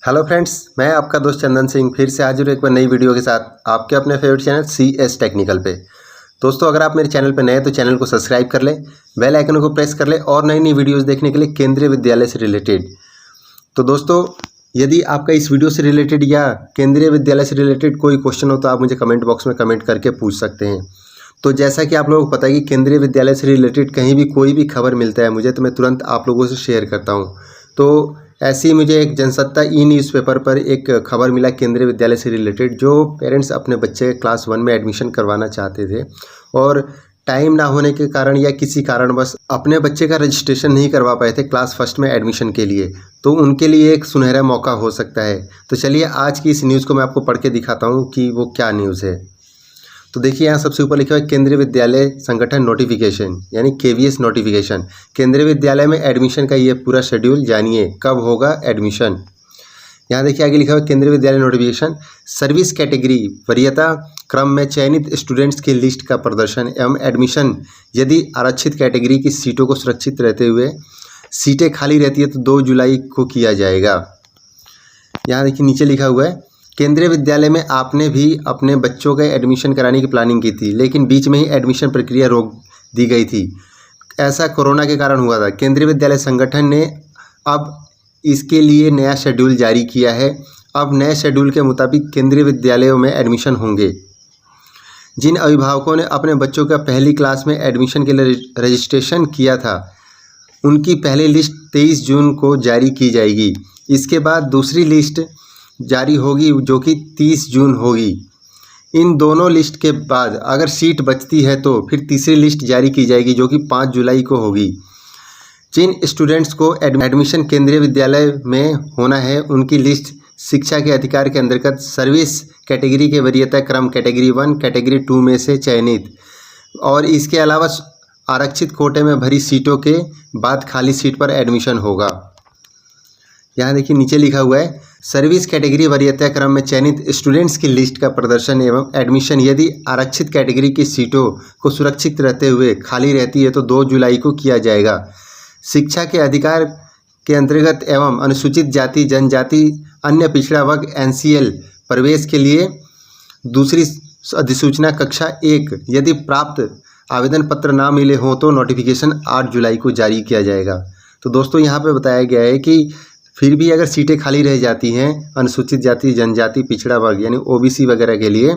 Hello friends, मैं आपका दोस्त चंदन सिंह फिर से हाजिर हूँ एक बार नई वीडियो के साथ आपके अपने फेवरेट चैनल CS टेक्निकल पे। दोस्तों, अगर आप मेरे चैनल पे नए हैं तो चैनल को सब्सक्राइब कर लें, बेल आइकन को प्रेस कर लें और नई नई वीडियोस देखने के लिए केंद्रीय विद्यालय से रिलेटेड। तो दोस्तों, यदि आपका इस वीडियो से रिलेटेड या केंद्रीय विद्यालय से रिलेटेड कोई क्वेश्चन हो तो आप मुझे कमेंट बॉक्स में कमेंट करके पूछ सकते हैं। तो जैसा कि आप लोगों को पता है कि केंद्रीय विद्यालय से रिलेटेड कहीं भी कोई भी खबर मिलता है मुझे, तो मैं तुरंत आप लोगों से शेयर करता हूँ। तो ऐसे ही मुझे एक जनसत्ता न्यूज़पेपर पर एक खबर मिला केंद्रीय विद्यालय से रिलेटेड, जो पेरेंट्स अपने बच्चे क्लास 1 में एडमिशन करवाना चाहते थे और टाइम ना होने के कारण या किसी कारणवश अपने बच्चे का रजिस्ट्रेशन नहीं करवा पाए थे क्लास 1 में एडमिशन के लिए। तो उनके लिए एक सुनहरा मौका हो सकता है। तो चलिए आज की इस न्यूज़ को मैं आपको पढ़ के दिखाता हूँ कि वो क्या न्यूज़ है। तो देखिए, यहाँ सबसे ऊपर लिखा हुआ है केंद्रीय विद्यालय संगठन नोटिफिकेशन, यानी KVS नोटिफिकेशन। केंद्रीय विद्यालय में एडमिशन का ये पूरा शेड्यूल जानिए, कब होगा एडमिशन। यहाँ देखिए आगे लिखा हुआ है केंद्रीय विद्यालय नोटिफिकेशन, सर्विस कैटेगरी वरीयता क्रम में चयनित स्टूडेंट्स की लिस्ट का प्रदर्शन एवं एडमिशन यदि आरक्षित कैटेगरी की सीटों को सुरक्षित रहते हुए सीटें खाली रहती है तो 2 जुलाई को किया जाएगा। यहाँ देखिए नीचे लिखा हुआ है केंद्रीय विद्यालय में आपने भी अपने बच्चों के एडमिशन कराने की प्लानिंग की थी, लेकिन बीच में ही एडमिशन प्रक्रिया रोक दी गई थी। ऐसा कोरोना के कारण हुआ था। केंद्रीय विद्यालय संगठन ने अब इसके लिए नया शेड्यूल जारी किया है। अब नए शेड्यूल के मुताबिक केंद्रीय विद्यालयों में एडमिशन होंगे। जिन अभिभावकों ने अपने बच्चों का पहली क्लास में एडमिशन के लिए रजिस्ट्रेशन किया था, उनकी पहली लिस्ट 23 जून को जारी की जाएगी। इसके बाद दूसरी लिस्ट जारी होगी जो कि 30 जून होगी। इन दोनों लिस्ट के बाद अगर सीट बचती है तो फिर तीसरी लिस्ट जारी की जाएगी जो कि 5 जुलाई को होगी। जिन स्टूडेंट्स को एडमिशन केंद्रीय विद्यालय में होना है उनकी लिस्ट शिक्षा के अधिकार के अंतर्गत सर्विस कैटेगरी के वरीयता क्रम कैटेगरी 1 कैटेगरी 2 में से चयनित और इसके अलावा आरक्षित कोटे में भरी सीटों के बाद खाली सीट पर एडमिशन होगा। यहाँ देखिए नीचे लिखा हुआ है सर्विस कैटेगरी वरीयता क्रम में चयनित स्टूडेंट्स की लिस्ट का प्रदर्शन एवं एडमिशन यदि आरक्षित कैटेगरी की सीटों को सुरक्षित रहते हुए खाली रहती है तो 2 जुलाई को किया जाएगा। शिक्षा के अधिकार के अंतर्गत एवं अनुसूचित जाति जनजाति अन्य पिछड़ा वर्ग NCL प्रवेश के लिए दूसरी अधिसूचना कक्षा 1 यदि प्राप्त आवेदन पत्र ना मिले हों तो नोटिफिकेशन 8 जुलाई को जारी किया जाएगा। तो दोस्तों, यहाँ पे बताया गया है कि फिर भी अगर सीटें खाली रह जाती हैं अनुसूचित जाति जनजाति पिछड़ा वर्ग यानी OBC वगैरह के लिए,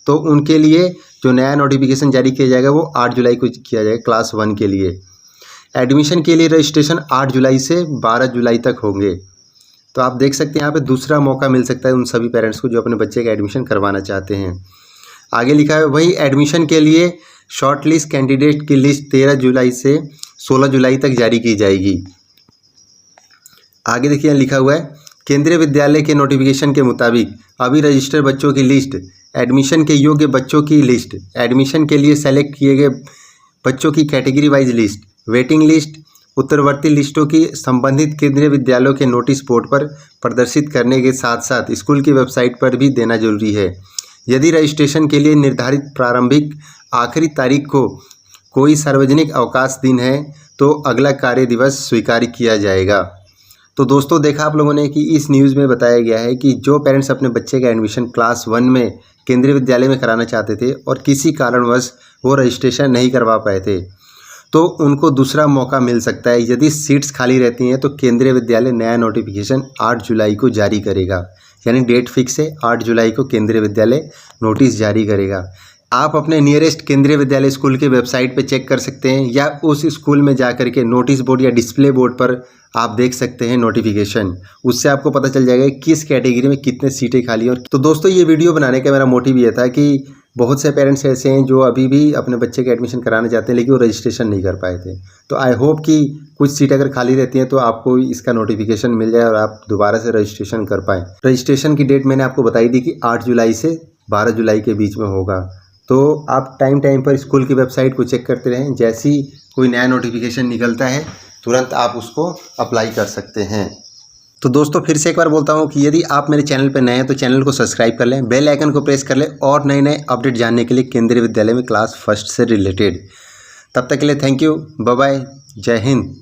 तो उनके लिए जो नया नोटिफिकेशन जारी किया जाएगा वो 8 जुलाई को किया जाएगा क्लास 1 के लिए। एडमिशन के लिए रजिस्ट्रेशन 8 जुलाई से 12 जुलाई तक होंगे। तो आप देख सकते हैं यहाँ पे दूसरा मौका मिल सकता है उन सभी पेरेंट्स को जो अपने बच्चे का एडमिशन करवाना चाहते हैं। आगे लिखा है वही एडमिशन के लिए शॉर्ट लिस्ट कैंडिडेट की लिस्ट 13 जुलाई से 16 जुलाई तक जारी की जाएगी। आगे देखिए लिखा हुआ है केंद्रीय विद्यालय के नोटिफिकेशन के मुताबिक अभी रजिस्टर्ड बच्चों की लिस्ट, एडमिशन के योग्य बच्चों की लिस्ट, एडमिशन के लिए सेलेक्ट किए गए बच्चों की category wise list, waiting list, उत्तरवर्ती लिस्टों की संबंधित केंद्रीय विद्यालयों के नोटिस बोर्ड पर प्रदर्शित करने के साथ साथ स्कूल की वेबसाइट पर भी देना जरूरी है। यदि रजिस्ट्रेशन के लिए निर्धारित प्रारंभिक आखिरी तारीख को कोई सार्वजनिक अवकाश दिन है तो अगला कार्य दिवस स्वीकार किया जाएगा। तो दोस्तों, देखा आप लोगों ने कि इस न्यूज़ में बताया गया है कि जो पेरेंट्स अपने बच्चे का एडमिशन क्लास 1 में केंद्रीय विद्यालय में कराना चाहते थे और किसी कारणवश वो रजिस्ट्रेशन नहीं करवा पाए थे, तो उनको दूसरा मौका मिल सकता है। यदि सीट्स खाली रहती हैं तो केंद्रीय विद्यालय नया नोटिफिकेशन 8 जुलाई को जारी करेगा, यानी डेट फिक्स है 8 जुलाई को केंद्रीय विद्यालय नोटिस जारी करेगा। आप अपने नियरेस्ट केंद्रीय विद्यालय स्कूल के वेबसाइट पे चेक कर सकते हैं या उस स्कूल में जा कर के नोटिस बोर्ड या डिस्प्ले बोर्ड पर आप देख सकते हैं नोटिफिकेशन। उससे आपको पता चल जाएगा किस कैटेगरी में कितने सीटें खाली हैं। तो दोस्तों, ये वीडियो बनाने का मेरा मोटिव ये था कि बहुत से पेरेंट्स ऐसे हैं जो अभी भी अपने बच्चे का एडमिशन कराना चाहते हैं लेकिन वो रजिस्ट्रेशन नहीं कर पाए थे। तो आई होप कि कुछ सीट अगर खाली रहती हैं तो आपको इसका नोटिफिकेशन मिल जाए और आप दोबारा से रजिस्ट्रेशन कर पाएँ। रजिस्ट्रेशन की डेट मैंने आपको बताई दी कि 8 जुलाई से 12 जुलाई के बीच में होगा। तो आप टाइम पर स्कूल की वेबसाइट को चेक करते रहें। जैसे ही कोई नया नोटिफिकेशन निकलता है तुरंत आप उसको अप्लाई कर सकते हैं। तो दोस्तों, फिर से एक बार बोलता हूँ कि यदि आप मेरे चैनल पर नए हैं तो चैनल को सब्सक्राइब कर लें, बेल आइकन को प्रेस कर लें और नए नए अपडेट जानने के लिए केंद्रीय विद्यालय में क्लास 1 से रिलेटेड। तब तक के लिए थैंक यू, बाय बाय, जय हिंद।